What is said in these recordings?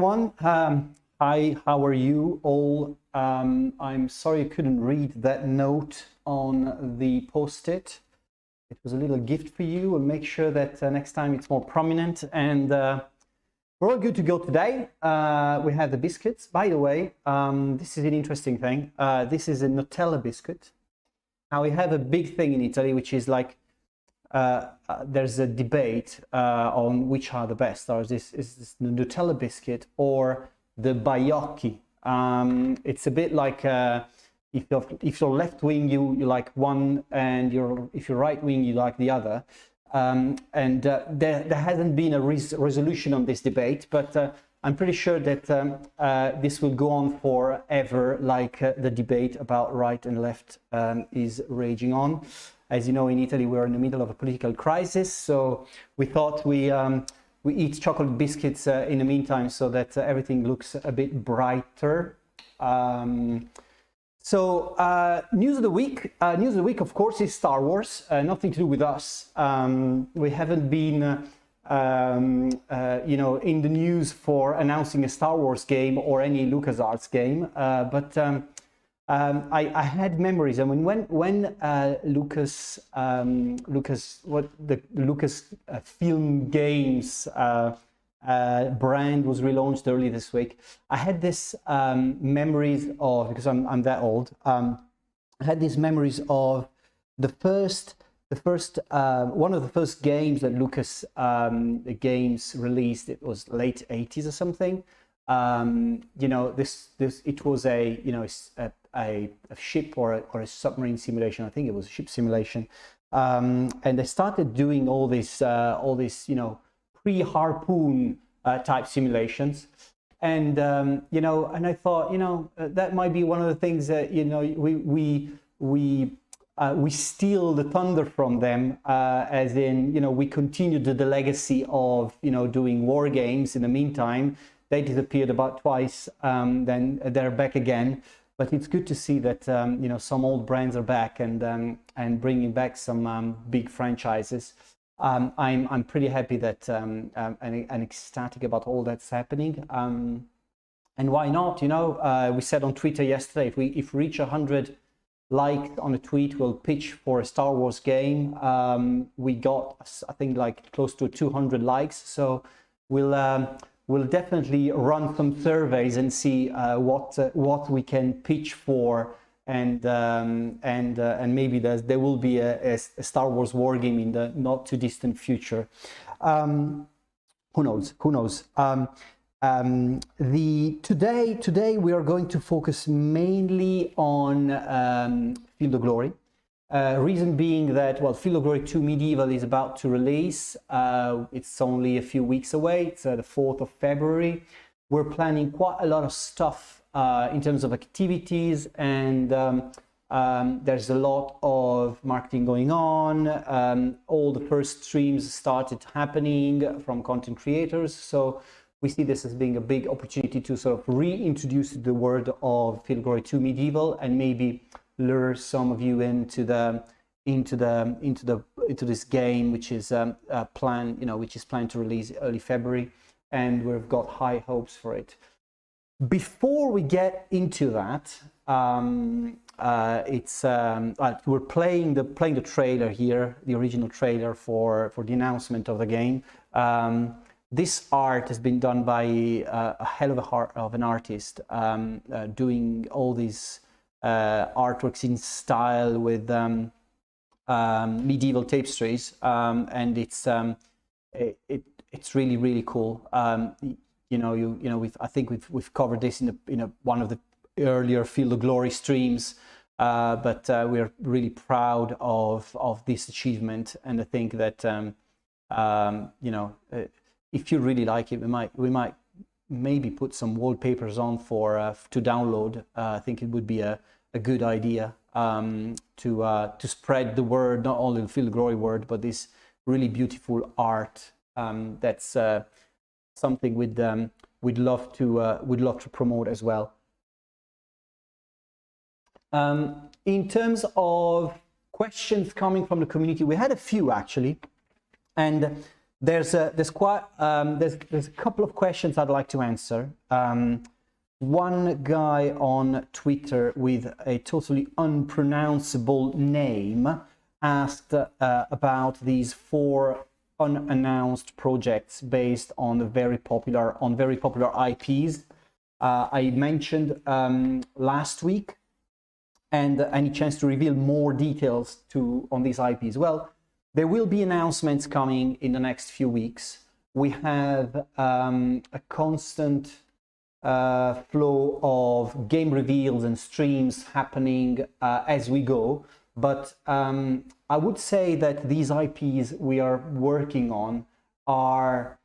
everyone. Hi, how are you all? I'm sorry I couldn't read that note on the post-it. It was a little gift for you. We'll make sure that next time it's more prominent. And we're all good to go today. We have the biscuits. By the way, this is an interesting thing. This is a Nutella biscuit. Now we have a big thing in Italy, which is like there's a debate on which are the best. Is this the Nutella biscuit or the Baiocchi? It's a bit like if you're left wing, you like one, and if you're right wing, you like the other. There hasn't been a resolution on this debate, but I'm pretty sure that this will go on forever, like the debate about right and left is raging on. As you know, in Italy, we're in the middle of a political crisis, so we thought we eat chocolate biscuits in the meantime, so that everything looks a bit brighter. News of the week. News of the week, of course, is Star Wars. Nothing to do with us. We haven't been, in the news for announcing a Star Wars game or any LucasArts game, but I had memories. I mean, when Lucas Film Games brand was relaunched early this week, I had this memories of, because I'm that old, I had these memories of the first one of the first games that Lucas Games released. It was late 80s or something. It was a ship or a submarine simulation. I think it was a ship simulation, and they started doing all this pre-harpoon type simulations, and and I thought, that might be one of the things that we steal the thunder from them, as in we continued the legacy of doing war games. In the meantime, they disappeared about twice, then they're back again. But it's good to see that some old brands are back and bringing back some big franchises. I'm pretty happy that and ecstatic about all that's happening. And why not? We said on Twitter yesterday, if we reach 100 likes on a tweet, we'll pitch for a Star Wars game. We got, I think, like close to 200 likes. So we'll definitely run some surveys and see what we can pitch for, and maybe there will be a Star Wars war game in the not too distant future. Who knows? Today we are going to focus mainly on Field of Glory. Reason being that, well, Field of Glory 2 Medieval is about to release. It's only a few weeks away. It's the 4th of February. We're planning quite a lot of stuff in terms of activities, and there's a lot of marketing going on. All the first streams started happening from content creators. So we see this as being a big opportunity to sort of reintroduce the world of Field of Glory 2 Medieval, and maybe lure some of you into this game, which is planned to release early February, and we've got high hopes for it. Before we get into that, we're playing the trailer here, the original trailer for the announcement of the game. This art has been done by a hell of an artist, doing all these artworks in style with medieval tapestries, and it's really, really cool. I think we've covered this in one of the earlier Field of Glory streams, but we're really proud of this achievement, and I think that if you really like it, we might maybe put some wallpapers on to download. I think it would be a good idea to spread the word, not only the Field of Glory word, but this really beautiful art. That's something we'd love to promote as well. In terms of questions coming from the community, we had a few actually, and there's a couple of questions I'd like to answer. One guy on Twitter with a totally unpronounceable name asked about these 4 unannounced projects based on very popular IPs. I mentioned last week, and any chance to reveal more details on these IPs? Well, there will be announcements coming in the next few weeks. We have a constant flow of game reveals and streams happening as we go. But I would say that these IPs we are working on are,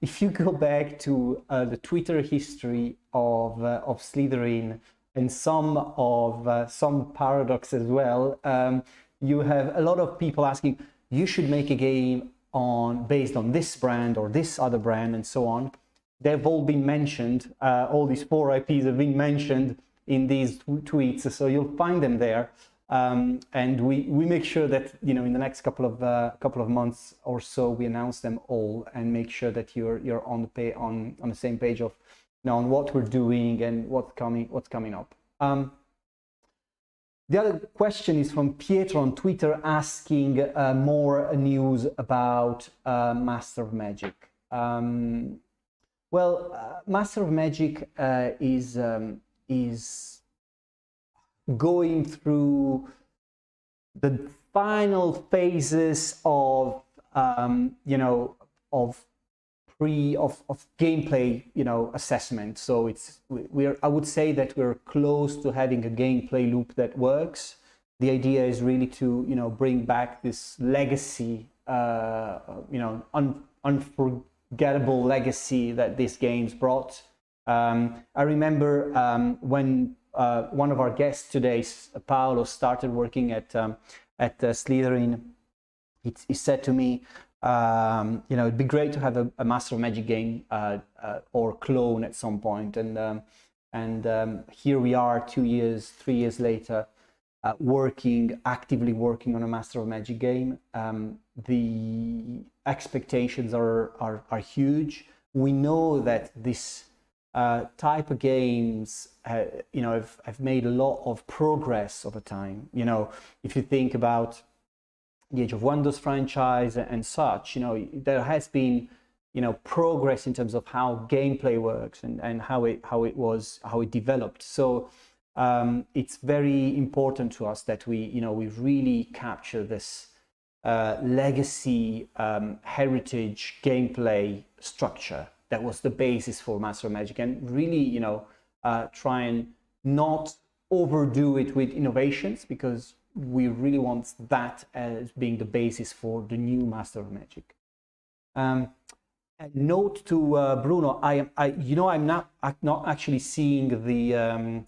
if you go back to the Twitter history of Slitherine and some Paradox as well, you have a lot of people asking, you should make a game based on this brand or this other brand and so on. They've all been mentioned. All these 4 IPs have been mentioned in these tweets, so you'll find them there. And we make sure that, you know, in the next couple of months or so, we announce them all and make sure that you're on the same page of, you know, on what we're doing and what's coming up. The other question is from Pietro on Twitter asking more news about Master of Magic. Well, Master of Magic is going through the final phases of you know, of gameplay, you know, assessment. So I would say that we're close to having a gameplay loop that works. The idea is really to, you know, bring back this legacy, you know, unforgettable legacy that these games brought. I remember when one of our guests today, Paolo, started working at Slitherine. He said to me, you know, it'd be great to have a Master of Magic game or clone at some point. And here we are 2 years, 3 years later, actively working on a Master of Magic game. The expectations are huge. We know that this type of games, you know, have made a lot of progress over time. You know, if you think about the Age of Wonders franchise and such, you know, there has been, you know, progress in terms of how gameplay works and how it developed. So it's very important to us that we really capture this legacy heritage gameplay structure that was the basis for Master of Magic, and really, you know, try and not overdo it with innovations, because we really want that as being the basis for the new Master of Magic. A note to Bruno, I'm not actually seeing the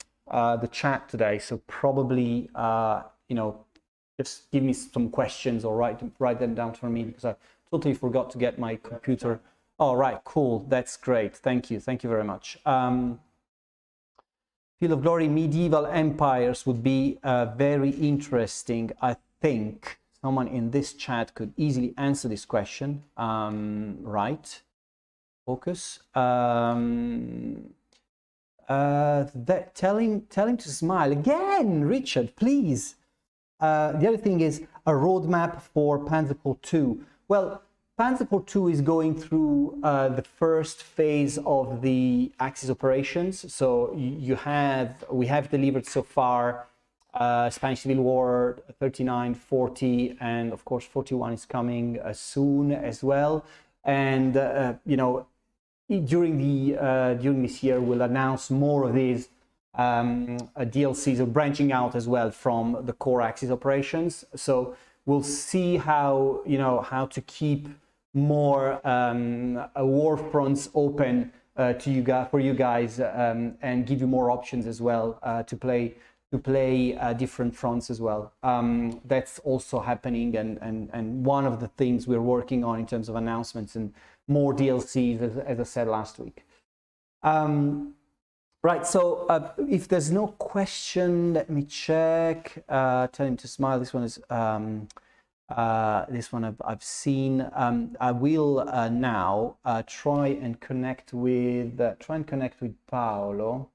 chat today, so probably you know, just give me some questions or write them down for me, because I totally forgot to get my computer. All right, cool, that's great. Thank you very much. Field of Glory Medieval Empires would be very interesting. I think someone in this chat could easily answer this question. Right, focus. Tell him to smile again, Richard, please. The other thing is a roadmap for Panzercorps 2. Well, Panzercorps 2 is going through the first phase of the Axis operations. So we have delivered so far Spanish Civil War 39, 40, and of course 41 is coming soon as well. And you know, during this year we'll announce more of these DLCs are branching out as well from the core Axis operations. So we'll see how, you know, how to keep more war fronts open for you guys, and give you more options as well to play different fronts as well. That's also happening, and one of the things we're working on in terms of announcements and more DLCs, as I said last week. Right, so if there's no question, let me check. Tell him to smile. This one is This one I've seen. I will now try and connect with Paolo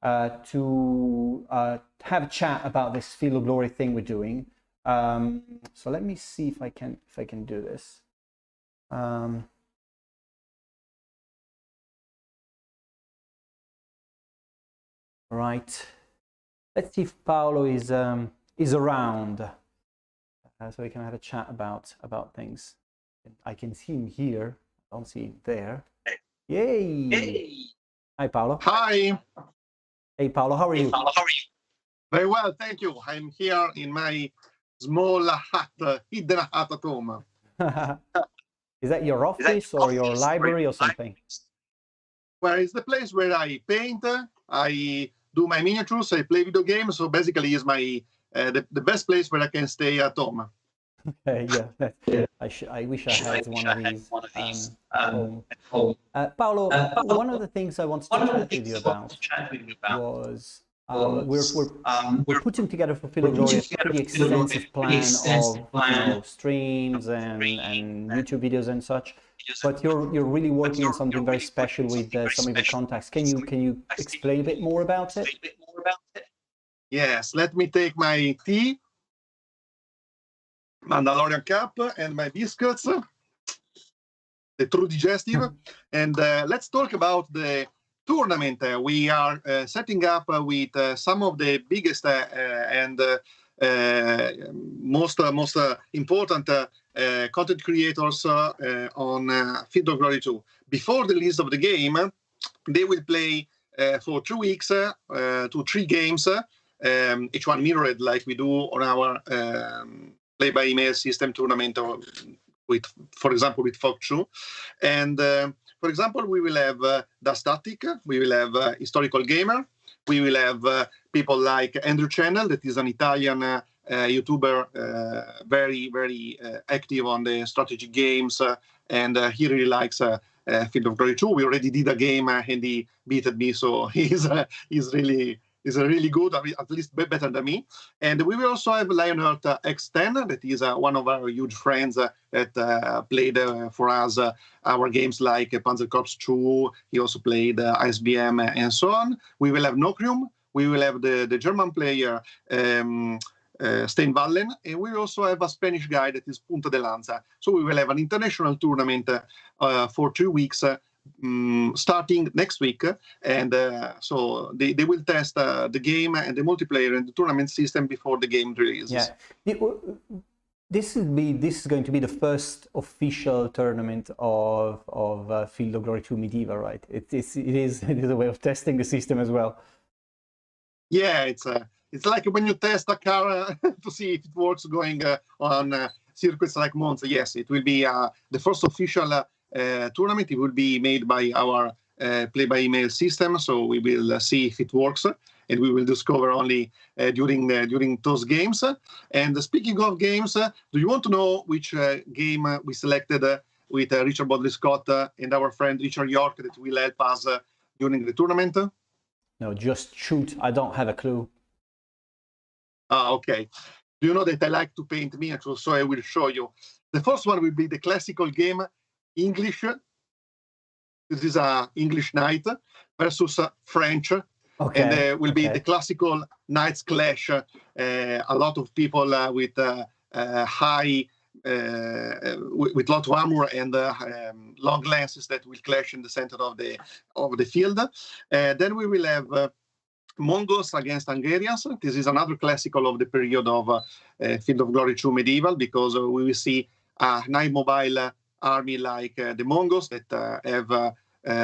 to have a chat about this Field of Glory thing we're doing. So let me see if I can do this. Right. Let's see if Paolo is around, so we can have a chat about things. I can see him here. I don't see him there. Yay! Hey. Hi, Paolo. Hi. Hey, Paolo. How are you? Very well, thank you. I'm here in my small hut, hidden hut at home. Is that your office or your library or something? Well, it's the place where I paint, I do my miniatures, I play video games. So basically, it's my the best place where I can stay at home. Yeah, I wish I had one of these at home. Paolo, one of the things I wanted to chat with you about was we're putting together for Field of Glory a pretty extensive plan of streams and YouTube videos and such. But you're really working on something very special with some of your contacts. Can you explain a bit more about it? Yes, let me take my tea, Mandalorian cup, and my biscuits, the true digestive, and let's talk about the tournament we are setting up with some of the biggest and most important content creators on Field of Glory 2. Before the release of the game, they will play for 2 weeks to 3 games, each one mirrored like we do on our play-by-email system tournament, with, for example, with Fox2. And for example, we will have Dastatic, we will have Historical Gamer, we will have people like Andrew Channel, that is an Italian YouTuber, very, very active on the strategy games, and he really likes Field of Glory 2. We already did a game and he beat me, so he's really good, at least better than me. And we will also have Lionheart X10, that is one of our huge friends that played for us our games like Panzer Corps 2. He also played ISBM and so on. We will have Nocrium. We will have the German player Steinwallen, and we also have a Spanish guy that is Punta de Lanza. So we will have an international tournament for 2 weeks, starting next week, and so they will test the game and the multiplayer and the tournament system before the game releases. Yeah, this is going to be the first official tournament of Field of Glory 2 Medieval, right? It is a way of testing the system as well. Yeah, it's like when you test a car to see if it works going on circuits like Monza. Yes, it will be the first official tournament. It will be made by our play-by-email system, so we will see if it works, and we will discover only during those games. And speaking of games, do you want to know which game we selected with Richard Bodley Scott and our friend Richard York that will help us during the tournament? No, just shoot. I don't have a clue. Okay. Do you know that I like to paint miniatures, so I will show you. The first one will be the classical game, English. This is a English knight versus French. Okay. And will be the classical Knights Clash. A lot of people with high, with lot of armor and long lances that will clash in the center of the field. Then we will have Mongols against Hungarians. This is another classical of the period of Field of Glory 2 Medieval, because we will see a high mobile army like the Mongols that have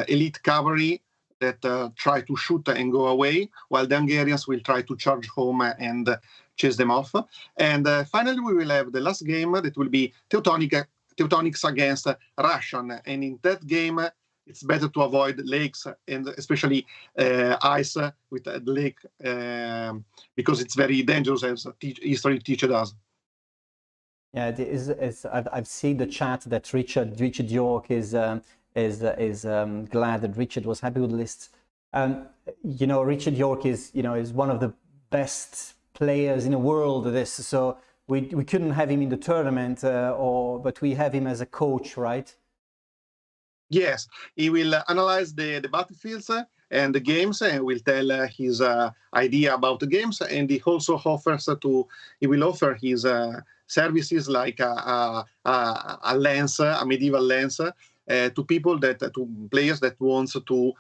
elite cavalry that try to shoot and go away, while the Hungarians will try to charge home and chase them off. And finally, we will have the last game that will be Teutonics against Russian. And in that game, it's better to avoid lakes and especially ice with the lake because it's very dangerous, as history teaches us. Yeah, I've seen the chat that Richard York is glad that Richard was happy with the list. You know, Richard York is one of the best players in the world of this. So we couldn't have him in the tournament, but we have him as a coach, right? Yes, he will analyze the battlefields and the games, and will tell his idea about the games. And he also offers he will offer his services like a lens, a medieval lens, to people to players that wants to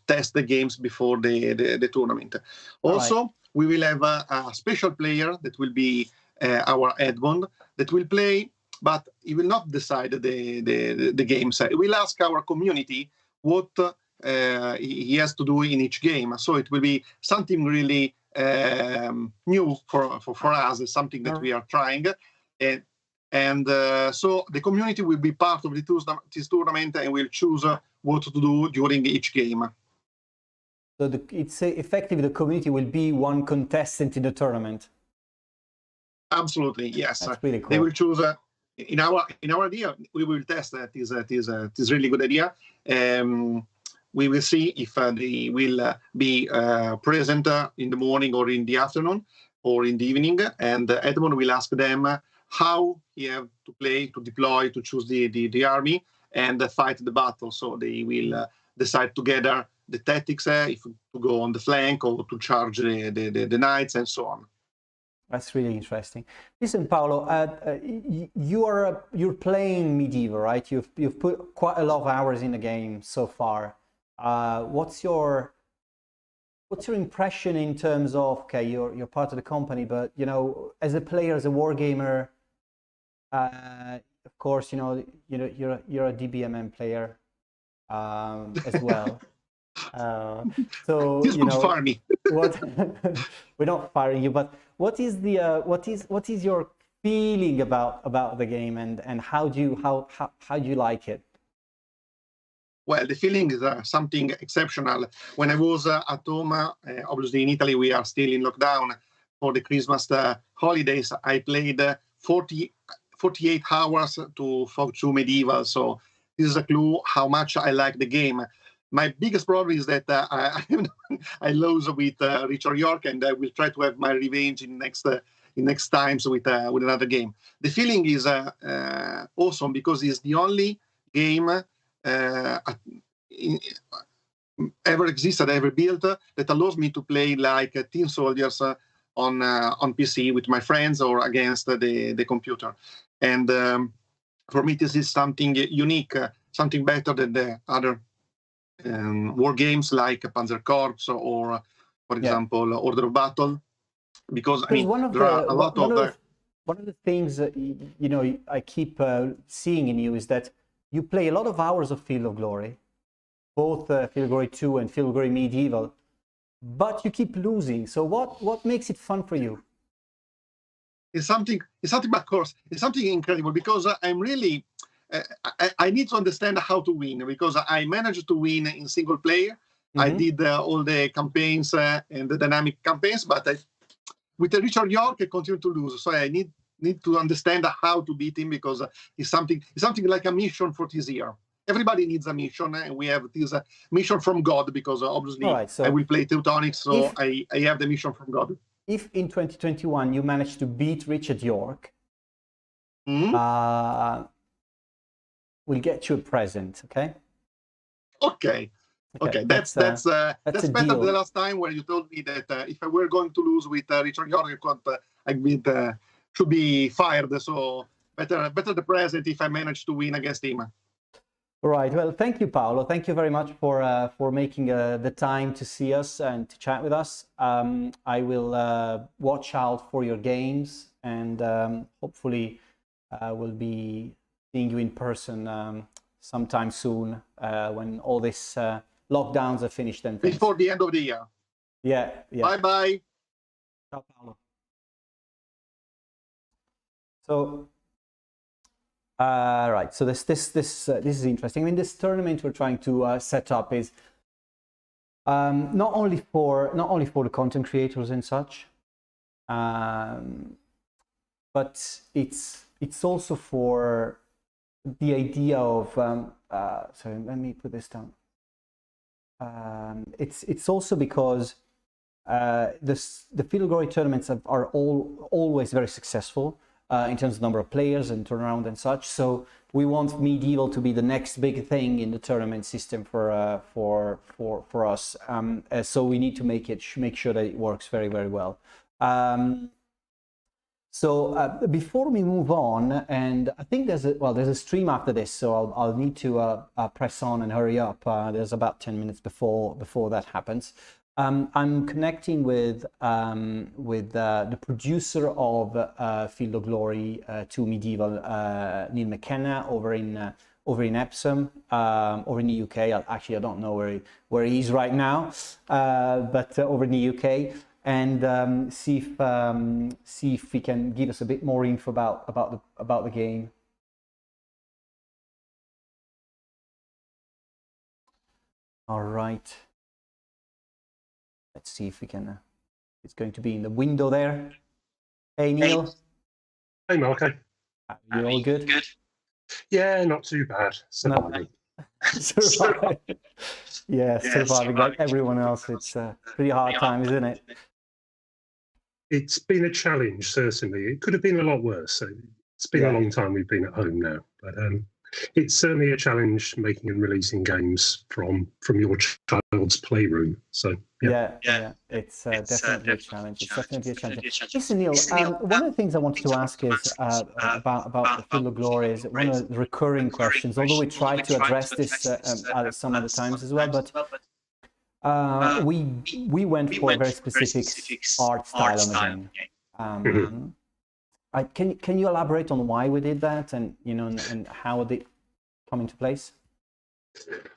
test the games before the tournament. Also, right. we will have a special player that will be our Edmond that will play, but he will not decide the games. He will ask our community what he has to do in each game. So it will be something really new for us, something that we are trying. So the community will be part of this tournament and will choose what to do during each game. So it's effectively the community will be one contestant in the tournament. Absolutely, yes. That's really cool. They will choose. In our idea, we will test that is really good idea. We will see if they will be present in the morning or in the afternoon or in the evening, and Edmond will ask them how you have to play, to deploy, to choose the army and fight the battle. So they will decide together the tactics, if to go on the flank or to charge the knights and so on. That's really interesting. Listen, Paolo, you're playing medieval, right? You've put quite a lot of hours in the game so far. What's your impression in terms of, okay, you're part of the company, but you know, as a player, as a wargamer, of course, you're a DBMM player as well. So this looks farmy. What we're not firing you, but what is your feeling about the game, and how do you like it? Well, the feeling is something exceptional. When I was at home, obviously in Italy we are still in lockdown for the Christmas holidays. I played 48 hours to Folk 2 Medieval. So this is a clue how much I like the game. My biggest problem is that I lose with Richard York, and I will try to have my revenge in next times with another game. The feeling is awesome because it's the only game ever existed, ever built that allows me to play like Tin Soldiers on PC with my friends or against the computer. And for me, this is something unique, something better than the other war games like Panzer Corps or, for example, Order of Battle, because I mean there are a lot of one of the things that I keep seeing in you is that you play a lot of hours of Field of Glory, both Field of Glory 2 and Field of Glory Medieval, but you keep losing. So what makes it fun for you? It's something, of course, it's something incredible because I'm really. I need to understand how to win because I managed to win in single player. Mm-hmm. I did all the campaigns and the dynamic campaigns, but with Richard York, I continue to lose. So I need to understand how to beat him because it's something like a mission for this year. Everybody needs a mission, and we have this mission from God because obviously so I will play Teutonics, so I have the mission from God. If in 2021 you manage to beat Richard York, we'll get you a present, okay? Okay. That's better than the last time where you told me that if I were going to lose with Richard York, I should be fired. So better the present if I manage to win against him. Right. Well, thank you, Paolo. Thank you very much for making the time to see us and to chat with us. I will watch out for your games, and hopefully we'll be seeing you in person sometime soon when all this lockdowns are finished and things. Before the end of the year. Yeah. Bye. Ciao, Paolo. So, right. So this is interesting. I mean, this tournament we're trying to set up is not only for the content creators and such, but it's also for the idea of sorry, let me put this down. It's also because the Field of Glory tournaments are always very successful in terms of number of players and turnaround and such. So we want Medieval to be the next big thing in the tournament system for us. So we need to make sure that it works very, very well. So before we move on, and I think there's a stream after this, so I'll need to press on and hurry up. There's about 10 minutes before that happens. I'm connecting with the producer of Field of Glory to Medieval, Neil McKenna, over in Epsom, over in the UK. Actually, I don't know where he is right now, but over in the UK. And see if he can give us a bit more info about the game. All right. Let's see if we can. It's going to be in the window there. Hey Neil. Hey Marco. You all good? Good. Yeah, not too bad. Surviving. Surviving. Yeah, surviving like everyone else. It's a pretty hard time, isn't it? It's been a challenge, certainly. It could have been a lot worse. It's been a long time we've been at home now, but it's certainly a challenge making and releasing games from your child's playroom. So it's definitely a challenge. It's definitely a challenge. Listen, Neil, one of the things I wanted to ask is about the Field of Glory. Is one of the recurring questions. Although we tried to address this at some other times as well, but we went for a very specific art style on the game. Can you elaborate on why we did that, and and how did it come into place?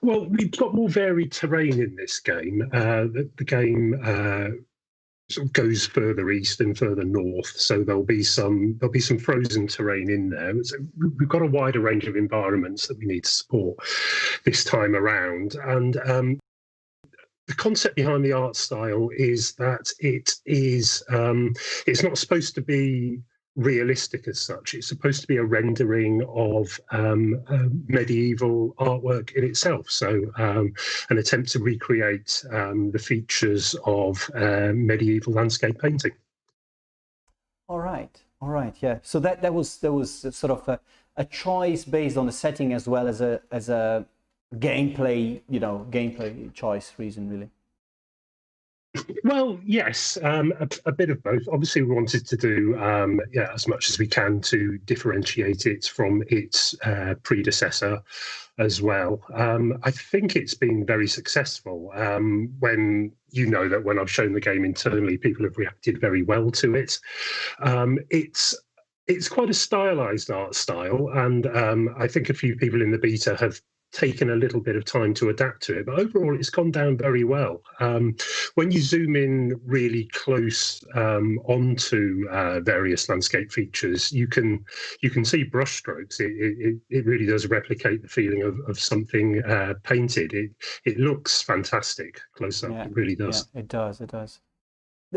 Well, we've got more varied terrain in this game. The game sort of goes further east and further north, so there'll be some frozen terrain in there. So we've got a wider range of environments that we need to support this time around, and the concept behind the art style is that it's not supposed to be realistic as such. It's supposed to be a rendering of medieval artwork in itself. So an attempt to recreate the features of medieval landscape painting. All right, yeah. So that was sort of a choice based on the setting as well as a gameplay choice reason, really. Well, yes, a bit of both. Obviously, we wanted to do as much as we can to differentiate it from its predecessor as well. I think it's been very successful. When I've shown the game internally, people have reacted very well to it. It's quite a stylized art style, and I think a few people in the beta have taken a little bit of time to adapt to it, but overall it's gone down very well. When you zoom in really close onto various landscape features, you can see brushstrokes. It really does replicate the feeling of something painted. It looks fantastic close up. It really does. Yeah, it does.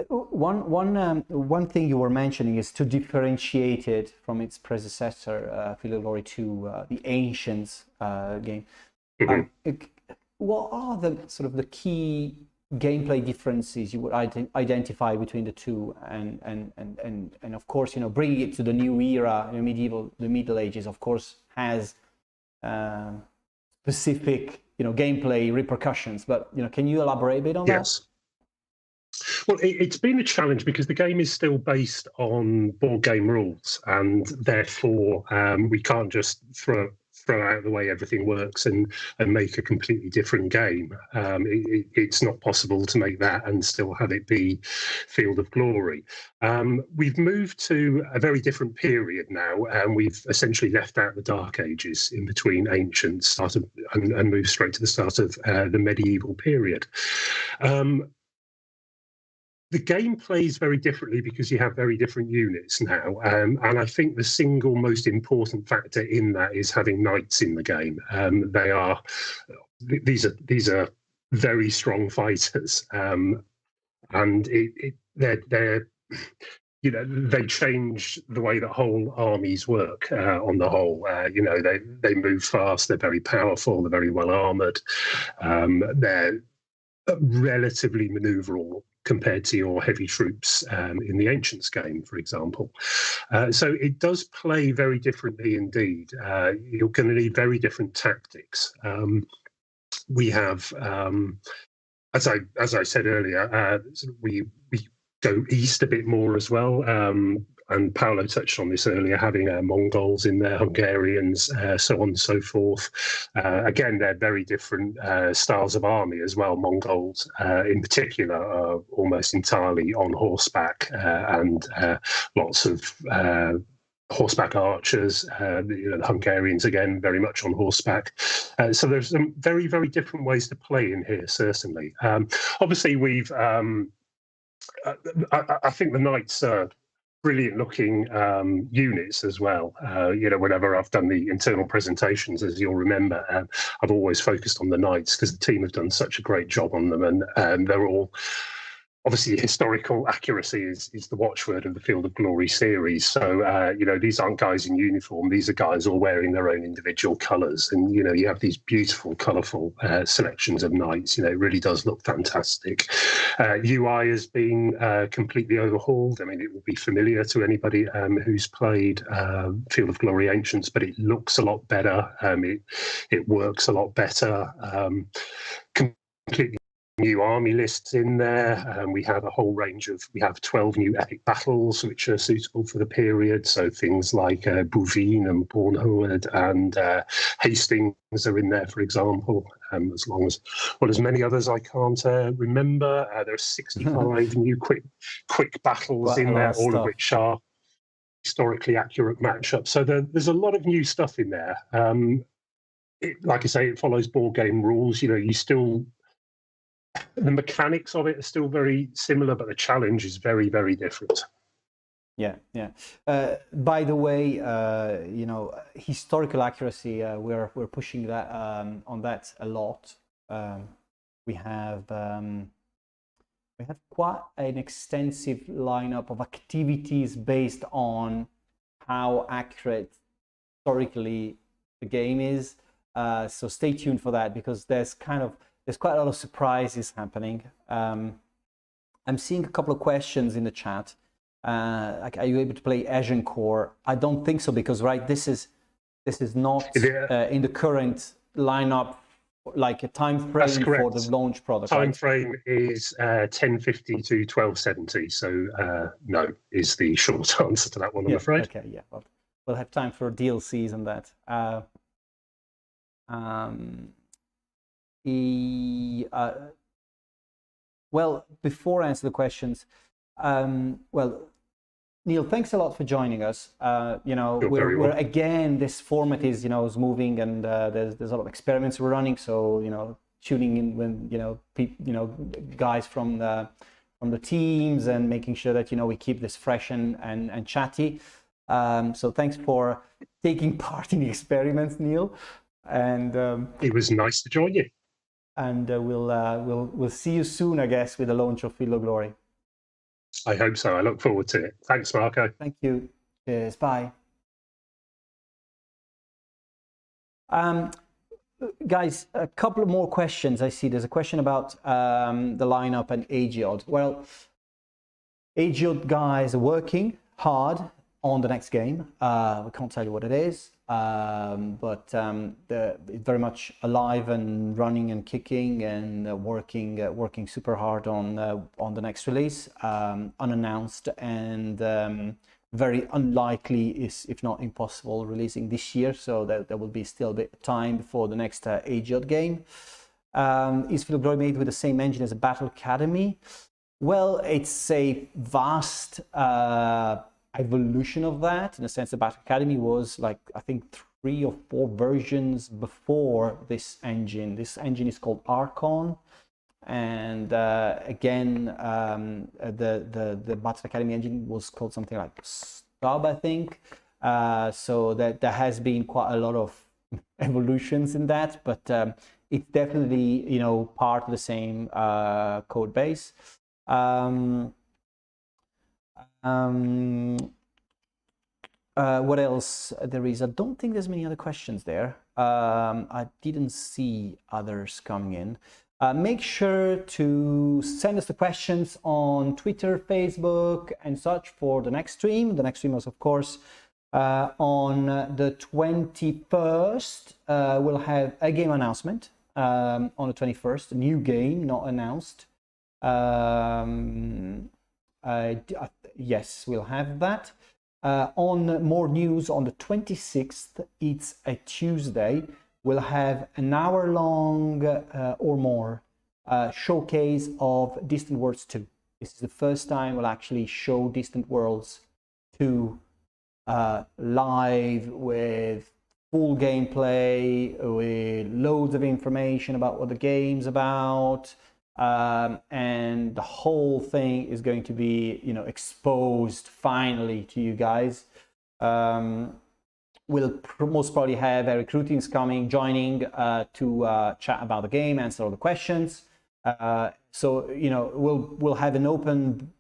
One thing you were mentioning is to differentiate it from its predecessor, Field of Glory 2, the Ancients game. What are the sort of the key gameplay differences you would identify between the two, and of course, bringing it to the new era, the Middle Ages, of course, has specific gameplay repercussions. But can you elaborate a bit on that? Well, it's been a challenge because the game is still based on board game rules, and therefore we can't just throw out the way everything works and make a completely different game. It's not possible to make that and still have it be Field of Glory. We've moved to a very different period now, and we've essentially left out the Dark Ages in between Ancients and moved straight to the start of the medieval period. The game plays very differently because you have very different units now, and I think the single most important factor in that is having knights in the game. These are very strong fighters, and they change the way that whole armies work. On the whole, they move fast, they're very powerful, they're very well armored, they're relatively maneuverable compared to your heavy troops in the Ancients game, for example. So it does play very differently indeed. You're going to need very different tactics. We have, as I said earlier, we go east a bit more as well. And Paolo touched on this earlier, having Mongols in there, Hungarians, so on and so forth. Again, they're very different styles of army as well. Mongols, in particular, are almost entirely on horseback and lots of horseback archers. The Hungarians, again, very much on horseback. So there's some very, very different ways to play in here, certainly. Obviously, we've... I think the Knights are brilliant looking units as well. Whenever I've done the internal presentations, as you'll remember, I've always focused on the Knights because the team have done such a great job on them, and they're all... Obviously, historical accuracy is the watchword of the Field of Glory series. So, these aren't guys in uniform. These are guys all wearing their own individual colours. And, you have these beautiful, colourful selections of knights. It really does look fantastic. UI has been completely overhauled. I mean, it will be familiar to anybody who's played Field of Glory Ancients, but it looks a lot better. It works a lot better. Completely new army lists in there. We have a whole range we have 12 new epic battles which are suitable for the period. So things like Bouvines and Bornhoed and Hastings are in there, for example, as many others I can't remember. There are 65 new quick battles in there, all of which are historically accurate matchups. So there's a lot of new stuff in there. Like I say, it follows board game rules. You still... The mechanics of it are still very similar, but the challenge is very, very different. Yeah. By the way, historical accuracy, we're pushing that on that a lot. We have quite an extensive lineup of activities based on how accurate historically the game is. So stay tuned for that, because there's quite a lot of surprises happening. I'm seeing a couple of questions in the chat. Like, are you able to play Agincourt? I don't think so, because this is not in the current lineup, like a time frame for the launch product. Time frame is 1050 to 1270. So no is the short answer to that one. I'm afraid. Okay, yeah. Well, we'll have time for DLCs and that. Well, before I answer the questions, Neil, thanks a lot for joining us. We're again, this format is is moving, and there's a lot of experiments we're running. So tuning in when guys from the teams, and making sure that we keep this fresh and chatty. So thanks for taking part in the experiments, Neil. And it was nice to join you. And we'll see you soon, I guess, with the launch of Field of Glory. I hope so. I look forward to it. Thanks, Marco. Thank you. Cheers. Bye. Guys, a couple of more questions. I see there's a question about the lineup and AGOD. Well, AGOD guys are working hard on the next game. We can't tell you what it is. But they're very much alive and running and kicking and working super hard on the next release, unannounced, and very unlikely, if not impossible, releasing this year. So there will be still a bit of time before the next AGOD game. Is Field of Glory made with the same engine as a Battle Academy? Well, it's a vast evolution of that, in the sense that Battle Academy was, like, I think 3 or 4 versions before this engine. This engine is called Archon, and again, the Battle Academy engine was called something like Stub, I think. So that there has been quite a lot of evolutions in that, but it's definitely part of the same code base. What else there is? I don't think there's many other questions there. I didn't see others coming in. Make sure to send us the questions on Twitter, Facebook, and such for the next stream. The next stream is, of course, on the 21st. We'll have a game announcement on the 21st, a new game, not announced. Yes, we'll have that. On more news on the 26th, it's a Tuesday. We'll have an hour-long or more showcase of Distant Worlds 2. This is the first time we'll actually show Distant Worlds 2 live with full gameplay, with loads of information about what the game's about, and the whole thing is going to be, you know, exposed finally to you guys. We'll most probably have Eric Routines joining to chat about the game, answer all the questions. So, you know, we'll have an open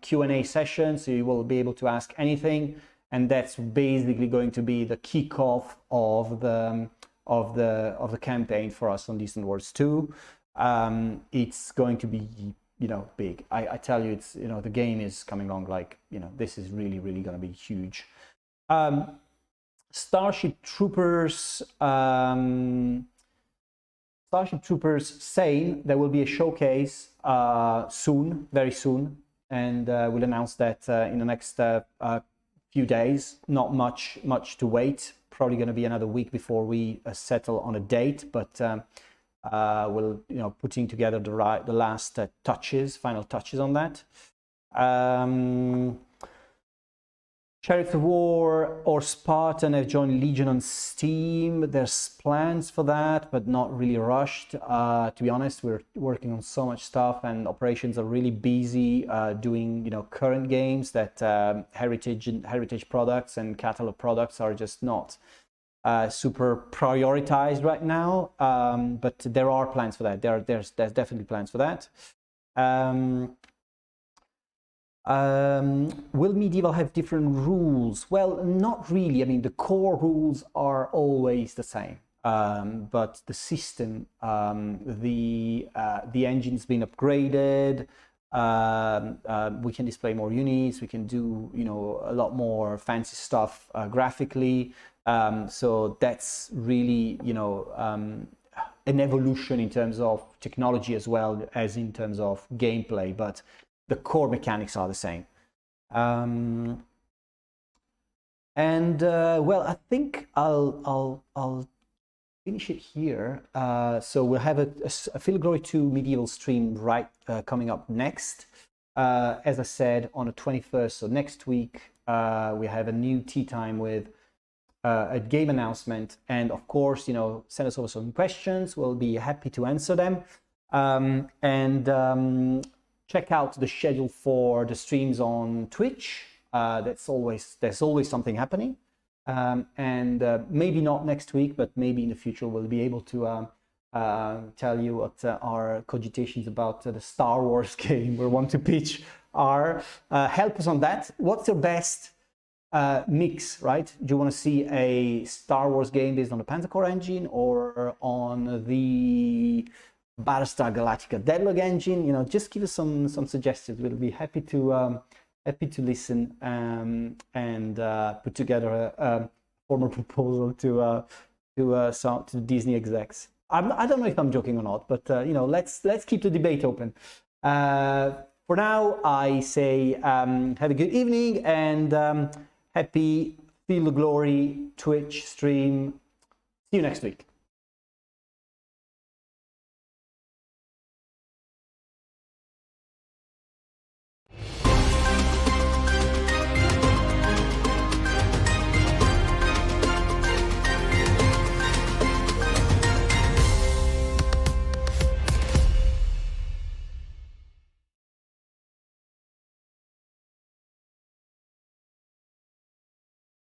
Q&A session, so you will be able to ask anything, and that's basically going to be the kickoff of the campaign for us on Distant Worlds 2. It's going to be, you know, big. I tell you, it's, you know, the game is coming along like, you know, this is really going to be huge. Starship Troopers saying there will be a showcase soon, very soon, and we'll announce that in the next few days. Not much to wait. Probably going to be another week before we settle on a date, but we'll, you know, putting together the last final touches on that. Chariots of War or Spartan have joined Legion on Steam. There's plans for that, but not really rushed. To be honest, we're working on so much stuff, and operations are really busy doing, you know, current games that heritage products and catalog products are just not super prioritized right now. But there are plans for that. There's definitely plans for that. Will Medieval have different rules? Well, not really. I mean, the core rules are always the same, but the system, the engine's been upgraded. We can display more units. We can do, you know, a lot more fancy stuff graphically. So that's really, you know, an evolution in terms of technology as well as in terms of gameplay, but the core mechanics are the same. Well, I think I'll finish it here. So we'll have a Feel Glory 2 Medieval stream coming up next. As I said, on the 21st, so next week, we have a new tea time with a game announcement, and of course, you know, send us over some questions. We'll be happy to answer them. Check out the schedule for the streams on Twitch. There's always something happening, and maybe not next week, but maybe in the future we'll be able to tell you what our cogitations about the Star Wars game we want to pitch are. Help us on that. What's your best mix, right? Do you want to see a Star Wars game based on the Pentacore engine or on the Battlestar Galactica Deadlock engine? You know, just give us some suggestions. We'll be happy to listen and put together a formal proposal to Disney execs. I don't know if I'm joking or not, but you know, let's keep the debate open. For now, I say have a good evening and happy Feel the Glory Twitch stream. See you next week.